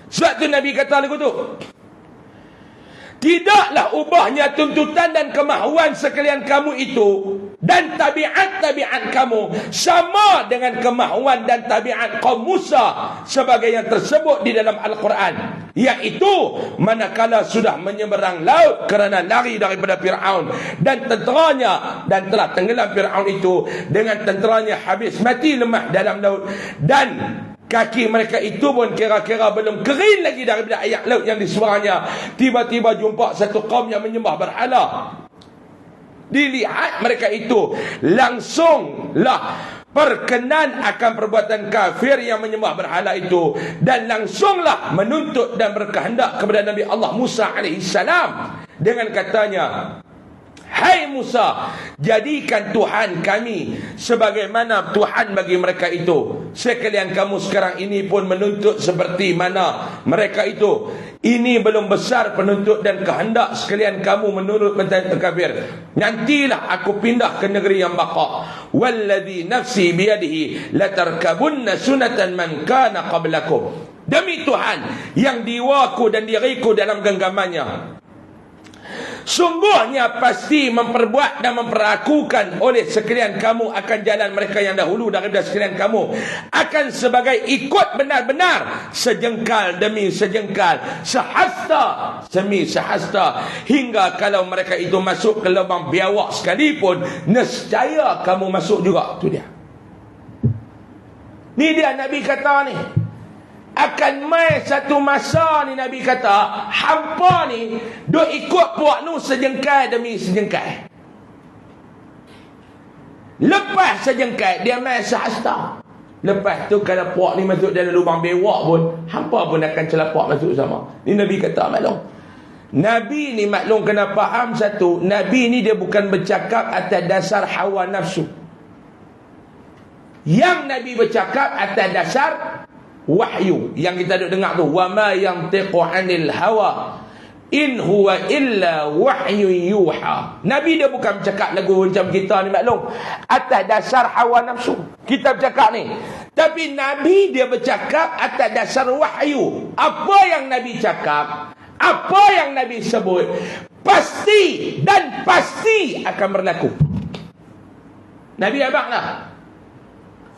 Sebab tu Nabi kata lagu tu, tidaklah ubahnya tuntutan dan kemahuan sekalian kamu itu dan tabiat-tabiat kamu sama dengan kemahuan dan tabiat kaum Musa sebagai yang tersebut di dalam Al-Quran, iaitu manakala sudah menyeberang laut kerana lari daripada Fir'aun dan tenteranya, dan telah tenggelam Fir'aun itu dengan tenteranya habis mati lemah dalam laut, dan kaki mereka itu pun kira-kira belum kering lagi daripada air laut yang diseberangnya. Tiba-tiba jumpa satu kaum yang menyembah berhala. Dilihat mereka itu, langsunglah berkenan akan perbuatan kafir yang menyembah berhala itu, dan langsunglah menuntut dan berkehendak kepada Nabi Allah Musa alaihissalam dengan katanya, hai Musa, jadikan Tuhan kami sebagaimana Tuhan bagi mereka itu. Sekalian kamu sekarang ini pun menuntut seperti mana mereka itu. Ini belum besar penuntut dan kehendak sekalian kamu menurut menteri kafir. Nantilah aku pindah ke negeri yang baqa. Walladhi nafsi biyadihi latarkabunna sunatan man kana qablakum. Demi Tuhan yang jiwaku dan diriku dalam genggamannya, sungguhnya pasti memperbuat dan memperlakukan oleh sekalian kamu akan jalan mereka yang dahulu daripada sekalian kamu, akan sebagai ikut benar-benar sejengkal demi sejengkal, sehasta demi sehasta, hingga kalau mereka itu masuk ke lubang biawak sekalipun, nescaya kamu masuk juga. Itu dia. Ni dia Nabi kata ni. Akan mai satu masa ni Nabi kata, hampa ni duk ikut puak nu sejengkal demi sejengkal. Lepas sejengkal dia mai sehasta. Lepas tu kalau puak ni masuk dalam lubang bewak pun, hampa pun akan celapak masuk sama. Ni Nabi kata maklum. Nabi ni maklum kena faham satu, Nabi ni dia bukan bercakap atas dasar hawa nafsu. Yang Nabi bercakap atas dasar wahyu yang kita duk dengar tu, wa ma yantiqu 'anil hawa in huwa illa wahyu yuha. Nabi dia bukan bercakap lagu macam kita ni maklum atas dasar hawa nafsu kita bercakap ni, tapi Nabi dia bercakap atas dasar wahyu. Apa yang Nabi cakap, apa yang Nabi sebut, pasti dan pasti akan berlaku. Nabi abanglah,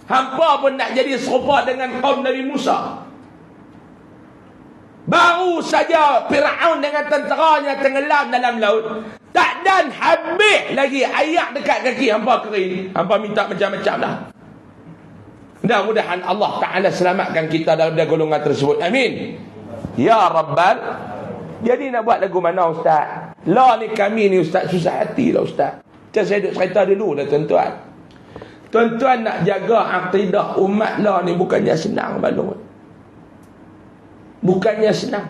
hampa pun nak jadi serupa dengan kaum Nabi Musa. Baru saja Fir'aun dengan tenteranya tenggelam dalam laut, tak dan habis lagi air dekat kaki hampa kering. Hampa minta macam-macam dah. Mudah-mudahan Allah Ta'ala selamatkan kita daripada golongan tersebut. Amin. Ya Rabbal. Jadi nak buat lagu mana Ustaz? Lah ni kami ni Ustaz susah hati lah Ustaz. Macam saya duk cerita dulu dah tuan-tuan. Tuan-tuan nak jaga akidah umat lah ni bukannya senang balong. Bukannya senang.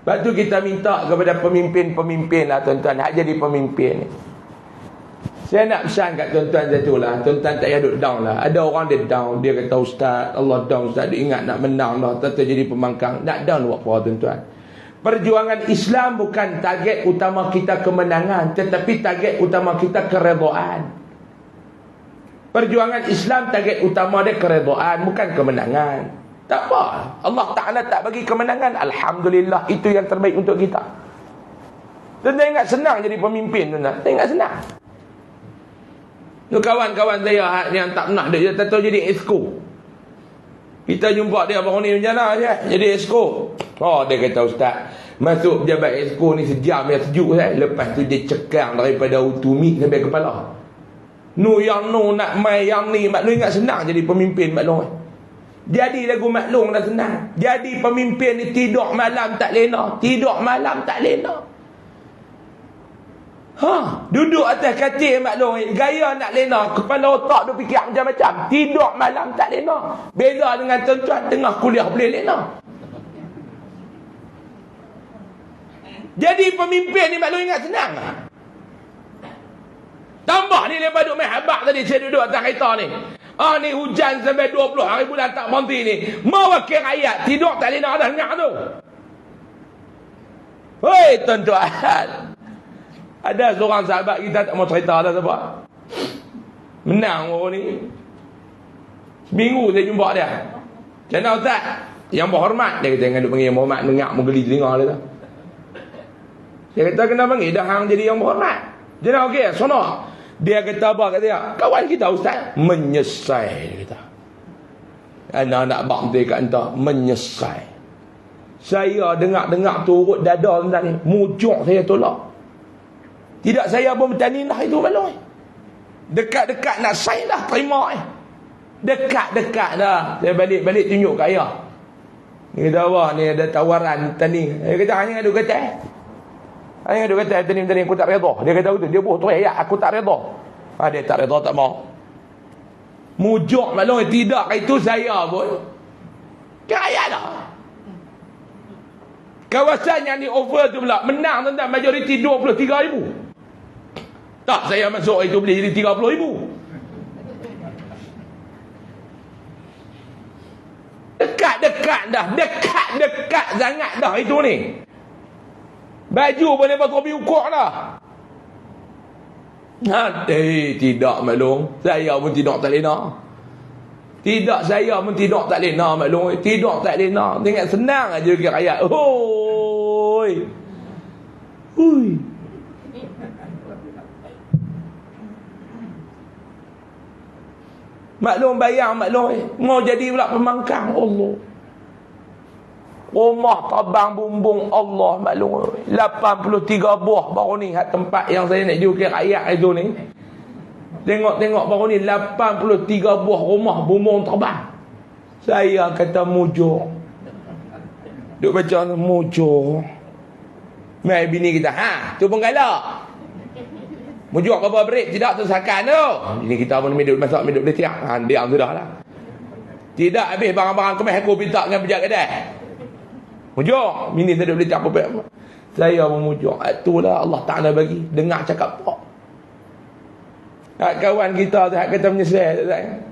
Sebab tu kita minta kepada pemimpin-pemimpin lah tuan-tuan, nak jadi pemimpin ni. Saya nak pesan kat tuan-tuan satu lah, tuan-tuan tak payah duduk down lah. Ada orang dia down, dia kata Ustaz, Allah down Ustaz, dia ingat nak menang lah, tak jadi pembangkang. Nak down buat apa tuan-tuan? Perjuangan Islam bukan target utama kita kemenangan, tetapi target utama kita keredaan. Perjuangan Islam target utama dia keredaan, bukan kemenangan. Tak apa, Allah Ta'ala tak bagi kemenangan, alhamdulillah, itu yang terbaik untuk kita. Tuan-tuan ingat senang jadi pemimpin tuan-tuan? Tak ingat senang. Tu kawan-kawan saya yang tak pernah dia tahu jadi esko. Kita jumpa dia baru ni macam mana je, jadi esko. Oh, dia kata Ustaz, masuk pejabat esko ni sejam ya, sejuk saya. Lepas tu dia cekang daripada utumi sampai kepala. Yang nak mai yang ni, maklum ingat senang jadi pemimpin maklum. Jadi lagu maklum dah senang. Jadi pemimpin ni tidur malam tak lena, tidur malam tak lena. Duduk atas katil maklum, gaya nak lena, kepala otak dia fikir macam-macam, tidur malam tak lena. Beza dengan tuan-tuan tengah kuliah boleh lena. Jadi pemimpin ni maklum ingat senang. Tambah ni lepas duduk main habak tadi, saya duduk atas kereta ni. Ni hujan sampai 20 hari bulan tak berhenti ni. Mau wakil rakyat, tidur tak lena dah dengar tu. Hei tuan-tuan, ada seorang sahabat kita tak mau cerita dah sebab menang orang ni. Seminggu saya jumpa dia. Macam mana Ustaz? Yang berhormat. Dia kata, jangan duk panggil yang berhormat. Nengak menggeli telinga dia tu. Dia kata, kena panggil dah hang jadi yang berhormat. Jadi okey, sonok. Dia kata apa kat dia? Kawan kita ustaz menyesal, dia kata. Anak-anak bakti kat entah menyesal. Saya dengar-dengar turut dada tuan ni, mujuk saya tolak. Tidak saya pun bertani dah itu maklum. Dekat-dekat nak sign dah, terima Dekat-dekat dah. Saya balik tunjuk kat ayah. Ni kata apa? Ni ada tawaran tani. Dia kata hanya ada kata. Hanya ada kata tani aku tak redha. Dia kata betul. Dia buat tu ayat aku tak redha. Dia tak redha tak mau. Mujuk maklum tidak itu saya pun. Kaya dah. Kawasan yang di offer tu pula menang tentang majoriti 23,000. Tak, saya masuk itu boleh jadi 30,000. Dekat-dekat dah. Dekat-dekat sangat dah itu ni. Baju boleh berkopi ukur dah. Tidak maklum. Saya pun tidak tak lena. Tidak, saya pun tidak tak lena maklum. Tidak tak lena. Tengok senang aja kira ayat. Hoi. Hui. Maklum bayang maklum. Mau jadi pula pemangkang Allah. Rumah tabang bumbung Allah maklum. 83 buah baru ni tempat yang saya nak diukir ayat itu ni. Tengok-tengok baru ni 83 buah rumah bumbung terbang. Saya kata mujur. Duk baca mujur. Mai bini kita, tu pun galak. Mujur apa break tidak tersakan tu. Ini kita pun hidup masak hidup dia tiang. Diam sudahlah. Tidak habis barang-barang kemas aku minta dengan penjaga kedai. Mujur, bini saya boleh tiang apa. Saya pun mujur. Itulah Allah Taala bagi dengar cakap pak. Kawan kita tu kata menyesal tak?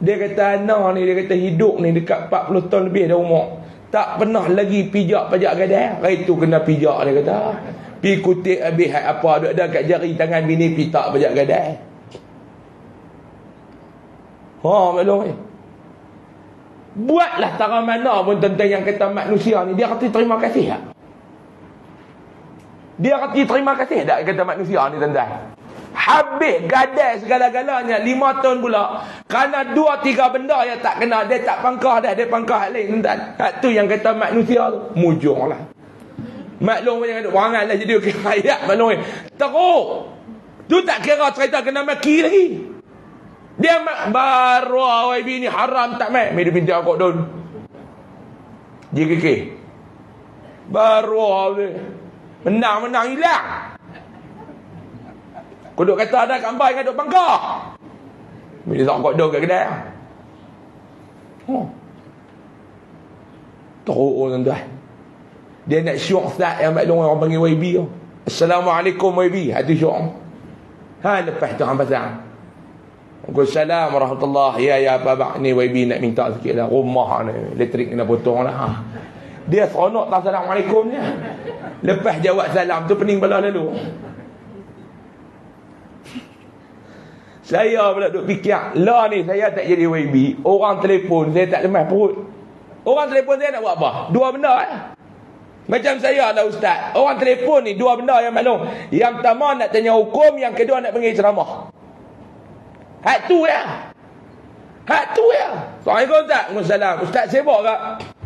Dia kata anak ni, dia kata hidup ni dekat 40 tahun lebih dah umur. Tak pernah lagi pijak pajak gadai. Itu kena pijak dia kata. Pi kutip habis apa ada kat jari tangan bini pi tak pajak gadai. Maklum ni. Buatlah tara mana pun tentang yang kata manusia ni, dia kata terima kasih tak? Dia kata terima kasih tak kata manusia ni tuan-tuan? Habis gadai segala-galanya 5 tahun pula kerana 2-3 benda yang tak kena, dia tak pangkah dah, dia pangkah hal lain tuan. Tu yang kata manusia tu mujurlah. Maklum jangan duk perangai lah jadi okey ayat maklum. Teruk. Tu tak kira cerita kena maki lagi. Dia baru YB ni haram tak mai. Mai dia pinjam kok don. JKK. Baru ni. Menang hilang. Kau duk kata ada gambar yang duk bangkah. Bila tak kok don kat kedai. Teruk tuan-tuan. Dia nak syuk Ustaz yang maklum orang panggil YB tu. Assalamualaikum YB. Hati syuk. Lepas tu hang pasang. Waalaikumsalam warahmatullahi. Ya abang ni YB nak minta sikit lah. Rumah ni elektrik kena potong lah. Dia seronok tak Assalamualaikum ni. Lepas jawab salam tu pening bala lalu. Saya pula duk fikir, lah ni saya tak jadi YB. Orang telefon saya tak lemas perut. Orang telefon saya nak buat apa? 2 benda Macam saya lah ustaz. Orang telefon ni 2 benda yang maklum. Yang pertama nak tanya hukum, yang kedua nak panggil ceramah. Hak tu ya. Assalamualaikum ustaz. Waalaikumsalam. Ustaz sibuk ke?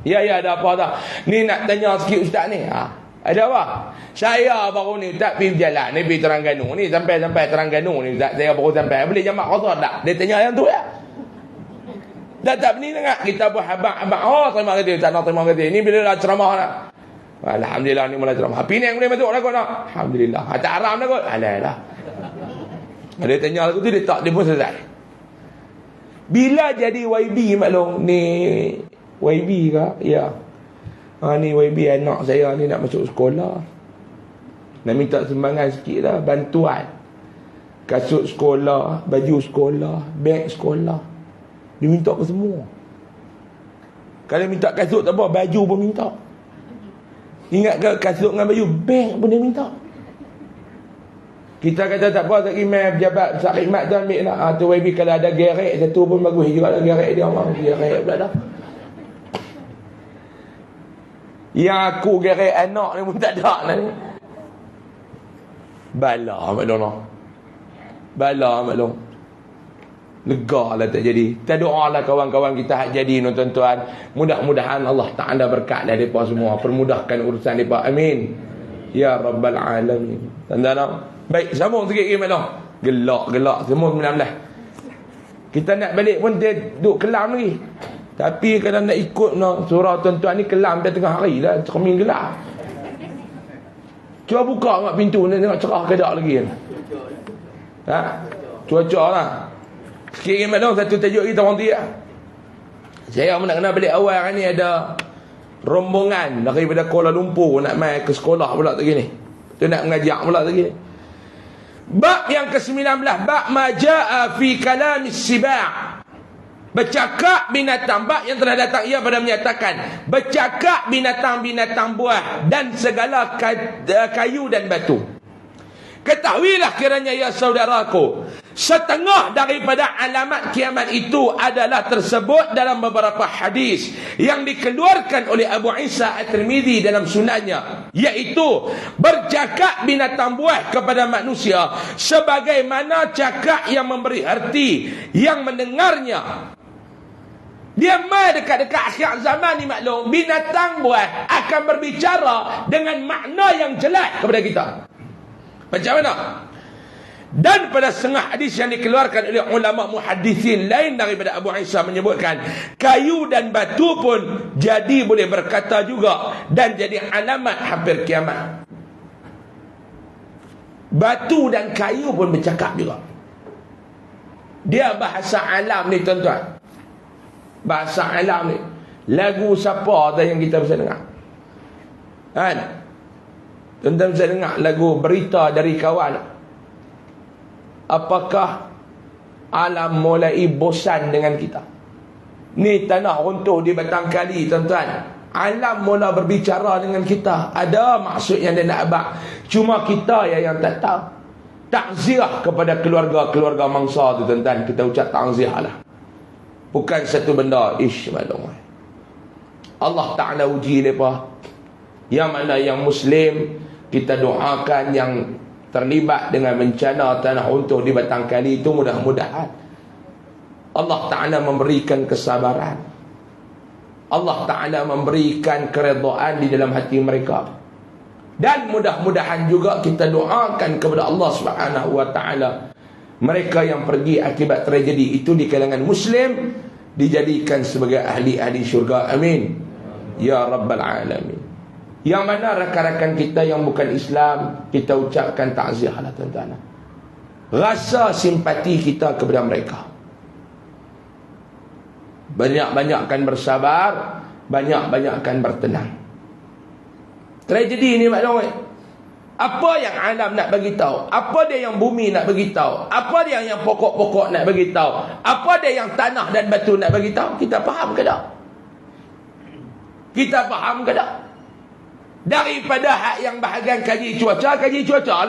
Ya ada apa dah. Ni nak tanya sikit ustaz ni. Ada apa? Saya baru ni ustaz pergi berjalan ni pergi Terengganu ni sampai Terengganu ni ustaz. Saya baru sampai. Boleh jamak qasar tak? Dia tanya yang tu ya. Dah tak ni dengar kita buat abang. Terima kasih ustaz. Terima kasih. Ni bila dah ceramah dah. Alhamdulillah ni mulai ceramah. Api ni yang boleh masuk dah kot nak. Alhamdulillah. Tak haram dah kot. Alah. Dia tanya lagu tu dia pun selesai. Bila jadi YB maklum ni YB ke? Ya. Ni YB anak saya ni nak masuk sekolah. Nak minta sumbangan sikit lah, bantuan. Kasut sekolah, baju sekolah, beg sekolah. Dia minta ke semua. Kalau minta kasut tak apa, baju pun minta. Ingat ke kasut dengan baju, beg pun dia minta. Kita kata tak apa, tak email pejabat besar khidmat tu ambil nak. Tu YB kalau ada gerek satu pun bagus juga lah, gerek dia orang. Gerek pula dah. Yang aku gerai anak ni pun tak ada lah ni. Bala maklum. Bala maklum. Lega lah tak jadi. Kita doa lah kawan-kawan kita hak jadi tuan-tuan. Mudah-mudahan Allah Ta'ala berkat lah mereka semua. Permudahkan urusan mereka. Amin. Ya Rabbal Alamin. Tuan-tuan. Baik, sambung sikit lagi maklum. Gelak semua 19. Kita nak balik pun dia duduk kelam lagi. Tapi kalau nak ikut surah tuan-tuan ni kelam dah tengah hari dah. Cermin gelap. Cuba buka kat pintu ni tengok cerah ke tak lagi. Ha? Cuaca lah. Sikit lagi maklum satu tajuk kita orang tiap. Saya nak kena balik awal kan ni ada rombongan daripada Kuala Lumpur nak mai ke sekolah pula lagi ni. Tu nak mengajak pula lagi. Bab yang ke-19, bab majaa fi kalamis siba'. Bercakap binatang. Bab yang telah datang ia pada menyatakan bercakap binatang-binatang buah dan segala kayu dan batu. Ketahuilah kiranya ya saudaraku, setengah daripada alamat kiamat itu adalah tersebut dalam beberapa hadis yang dikeluarkan oleh Abu Isa At-Tirmidzi dalam sunannya, iaitu bercakap binatang buah kepada manusia sebagaimana cakap yang memberi erti yang mendengarnya. Dia mai dekat-dekat akhir zaman ni maklum, binatang buah akan berbicara dengan makna yang jelas kepada kita. Macam mana? Dan pada setengah hadis yang dikeluarkan oleh ulama muhaddisin lain daripada Abu Isa menyebutkan kayu dan batu pun jadi boleh berkata juga dan jadi alamat hampir kiamat. Batu dan kayu pun bercakap juga. Dia bahasa alam ni tuan-tuan. Bahasa alam ni. Lagu siapa dah yang kita bisa dengar? Kan? Tuan-tuan bisa dengar lagu Berita dari Kawan. Apakah alam mulai bosan dengan kita? Ni tanah runtuh di Batang Kali tuan-tuan. Alam mula berbicara dengan kita. Ada maksud yang dia nak abang. Cuma kita yang tak tahu. Takziah kepada keluarga-keluarga mangsa tu tuan-tuan. Kita ucap takziah lah. Bukan satu benda. Maklum. Allah Ta'ala uji mereka. Yang mana yang Muslim, kita doakan yang terlibat dengan bencana tanah runtuh di Batang Kali itu mudah-mudahan Allah Ta'ala memberikan kesabaran. Allah Ta'ala memberikan keredaan di dalam hati mereka. Dan mudah-mudahan juga kita doakan kepada Allah Subhanahu wa Ta'ala, mereka yang pergi akibat tragedi itu di kalangan Muslim dijadikan sebagai ahli-ahli syurga. Amin. Ya Rabbal Alamin. Yang mana rakan-rakan kita yang bukan Islam, kita ucapkan takziah lah tuan-tuan. Rasa simpati kita kepada mereka. Banyak-banyakkan bersabar, banyak-banyakkan bertenang. Tragedi ni maklum. Apa yang alam nak bagi tahu? Apa dia yang bumi nak bagi tahu? Apa dia yang pokok-pokok nak bagi tahu? Apa dia yang tanah dan batu nak bagi tahu? Kita faham ke tak? Kita faham ke tak? Daripada hak yang bahagian kaji cuaca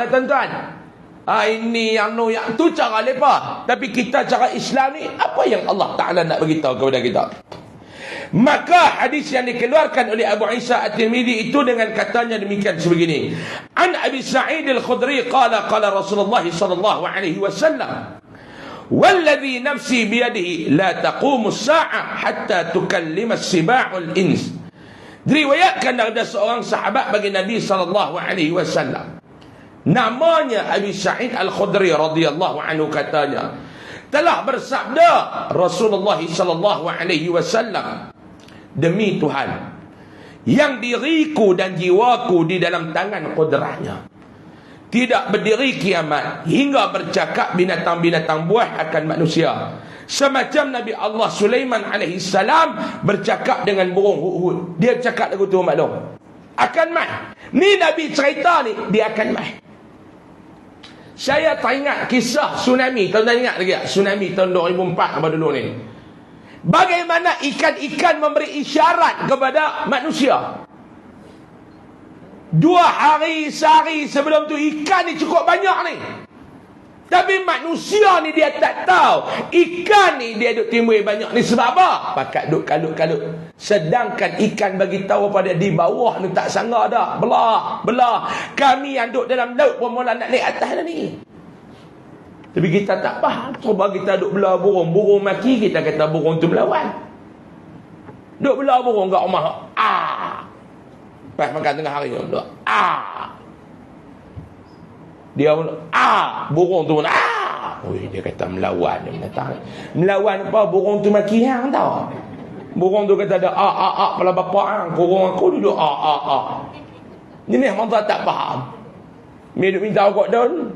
lah tuan-tuan. Ini yang tu cara lepas. Tapi kita cara Islam ni, apa yang Allah Ta'ala nak beritahu kepada kita? Maka hadis yang dikeluarkan oleh Abu Isa At-Tirmidzi itu dengan katanya demikian sebegini. An Abi Sa'id Al-Khudri qala Rasulullah sallallahu alaihi wasallam, "Walladhi nafsi biyadihi la taqumu as-sa'ah hatta tukallima as-siba'ul ins." Diriwayatkan dari seorang sahabat bagi Nabi SAW. Namanya Abi Sa'id Al-Khudri radhiyallahu anhu, katanya telah bersabda Rasulullah SAW, "Demi Tuhan yang diriku dan jiwaku di dalam tangan kudrahnya, tidak berdiri kiamat hingga bercakap binatang-binatang buah akan manusia semacam Nabi Allah Sulaiman alaihi salam bercakap dengan burung hudhud." Dia cakap lagu tu maklum. Akan mai. Ni Nabi cerita ni, dia akan mai. Saya teringat kisah tsunami. Tuan-tuan ingat lagi tak? Tsunami tahun 2004 apa dulu ni. Bagaimana ikan-ikan memberi isyarat kepada manusia. 2 hari sehari sebelum tu ikan ni cukup banyak ni. Tapi manusia ni dia tak tahu ikan ni dia duk timbul banyak ni sebab apa? Pakat duk kalut-kalut. Sedangkan ikan bagi tahu pada di bawah ni tak sangga dah. Belah. Kami yang duk dalam laut pun mula nak naik atas dah ni. Tapi kita tak faham. Cuba kita duk belah burung. Burung maki, kita kata burung tu melawan. Duk belah burung kat rumah. Pas makan tengah hari tu. Dia burung tu dia kata melawan dia menatang. Melawan apa? Burung tu maki hang tau. Burung tu kata ada kepala bapa hang, burung aku duduk Jenis mata tak faham. Dia duk minta kok daun.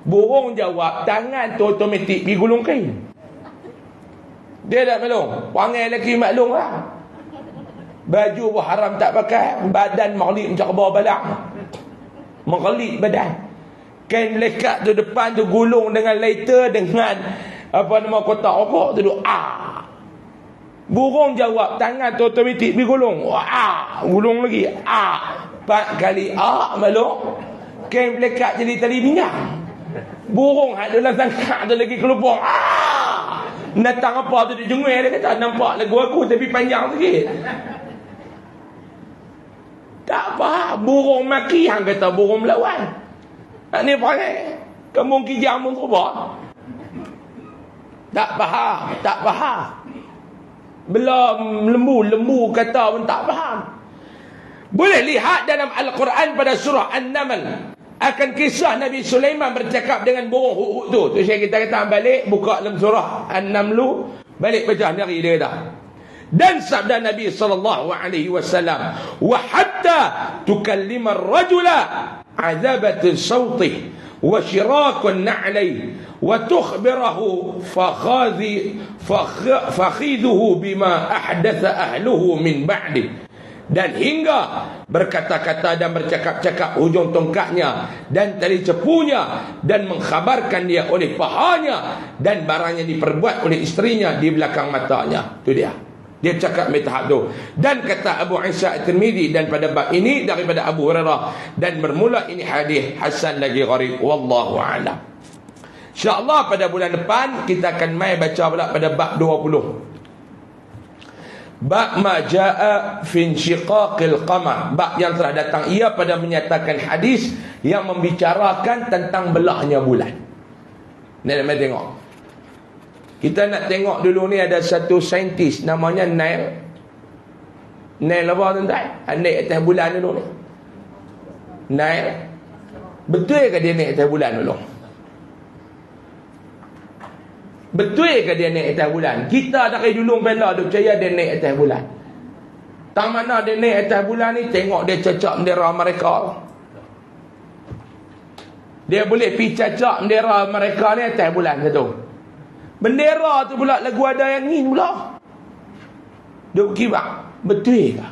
Burung jawab, tangan tu automatik pergi gulung kain. Dia tak maklum. Panggil lelaki maklum lah. Baju pun haram tak pakai. Badan makhluk macam bawah balak. Mengelit badan. Kain lekat tu depan tu gulung dengan lighter, dengan kotak rokok tu duduk. Burung jawab, tangan tu automatik pergi gulung. Gulung lagi. 4 kali maklum. Kain lekat jadi tali minyak. Burung ada dalam sangkak tu lagi kelupang. Natang apa tu dia jengui. Dia kata nampak lagu aku tapi panjang sikit. Tak faham. Burung maki yang kata burung melawan. Ni panggil kembung kijang pun terubah. Tak faham. Belum lembu kata pun tak faham. Boleh lihat dalam Al-Quran pada surah An-Naml akan kisah Nabi Sulaiman bercakap dengan burung huk-huk tu. Tu saya kita kata balik buka dalam surah An-Naml, balik baca hari dia kata. Dan sabda Nabi sallallahu alaihi wasallam, wa hatta tukallima ar-rajula azabatu sawtih wa shirakun na'lai wa tukhbirahu fakhidhuhu bima ahdatha ahluhu min ba'di. Dan hingga berkata-kata dan bercakap-cakap hujung tongkatnya dan tali cepunya, dan mengkhabarkan dia oleh pahanya dan barang yang diperbuat oleh isterinya di belakang matanya. Itu dia cakap tahap tu. Dan kata Abu Isa At-Tirmidzi, dan pada bab ini daripada Abu Hurairah, dan bermula ini hadis hasan lagi gharib. Wallahu a'lam. InsyaAllah pada bulan depan kita akan mai baca pula pada bab 20. Bab ma jaa fi insyiqaqil qamar. Bab yang telah datang ia pada menyatakan hadis yang membicarakan tentang belahnya bulan. Ni nak tengok. Kita nak tengok dulu ni ada satu saintis namanya Neil. Neil apa tuan-tuan? Naik atas bulan dulu ni. Neil. Betul ke dia naik atas bulan dulu? Betul ke dia naik atas bulan? Kita dari dulu bela duk percaya dia naik atas bulan. Tak mana dia naik atas bulan ni, tengok dia cacak bendera Amerika. Dia boleh pergi cacak bendera Amerika ni atas bulan satu. Bendera tu pula lagu ada yang ingin pula. Duk kibak. Betul ke?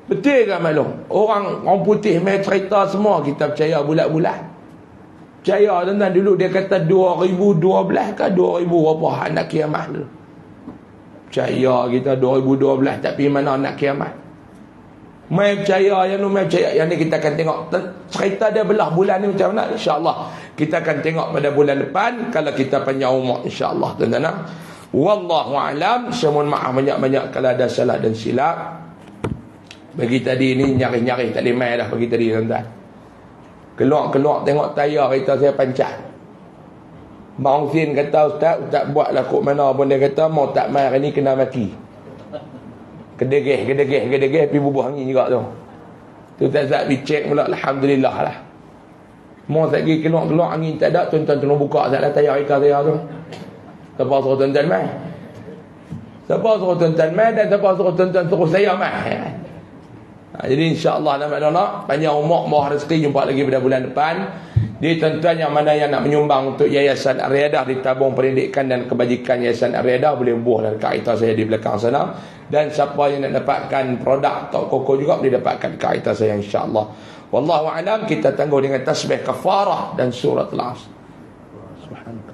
Betul ke maklum? Orang putih main cerita semua kita percaya bulat-bulat. Percaya tuan-tuan, dulu dia kata 2012 ke 2000 apa nak kiamat dulu. Percaya kita 2012 tak pergi mana nak kiamat. Mai percaya yang ni, mai percaya yang ni. Kita akan tengok cerita dia belah bulan ni macam mana, insya-Allah. Kita akan tengok pada bulan depan kalau kita panjang umur, insya-Allah tuan-tuan. Wallahu alam. Saya mohon maaf banyak-banyak kalau ada salah dan silap. Bagi tadi ni nyari-nyari tak boleh mai dah bagi tadi tuan-tuan. Keluar tengok tayar kereta saya pancat. Bang Sin kata ustaz buatlah kok mana pun, dia kata mau tak mai hari ni kena mati. Gedegeh pergi bubuh angin juga tu. Tu tak pergi cek pula, alhamdulillah lah. Mau tak pergi keluar angin tak ada, tuan-tuan tolong buka tak ada tayar kereta saya tu. Siapa suruh tuan-tuan mai? Siapa suruh tuan-tuan mai dan siapa suruh tuan-tuan suruh saya mai? Jadi insya-Allah nak panjang umur, murah rezeki, jumpa lagi pada bulan depan. Jadi tuan-tuan yang mana yang nak menyumbang untuk Yayasan Ar-Riyadah di tabung pendidikan dan kebajikan Yayasan Ar-Riyadah, boleh hubung dari kaita saya di belakang sana. Dan siapa yang nak dapatkan produk atau koko juga boleh dapatkan kaita saya, insya-Allah. Wallahu a'lam. Kita tangguh dengan tasbih kafarah dan surah Al-Asr. Subhanallah.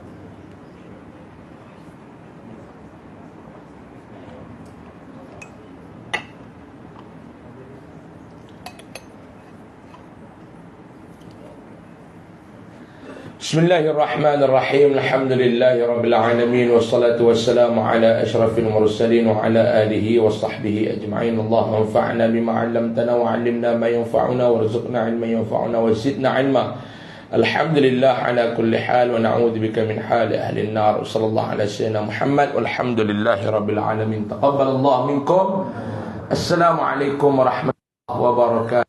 Bismillahirrahmanirrahim. Alhamdulillahirabbil alamin wassalatu wassalamu ala asyrafil mursalin wa ala alihi washabbihi ajma'in. Allahumma anfa'na bima 'allamtana wa 'allimna ma yanfa'una warzuqna 'ilman yanfa'una wa zidna 'ilma. Alhamdulillah ala kulli hal wa na'udzubika min hali ahli an-nar. Sallallahu ala sayyidina Muhammad walhamdulillahirabbil alamin. Taqabbalallahu minkum. Assalamualaikum warahmatullahi wabarakatuh.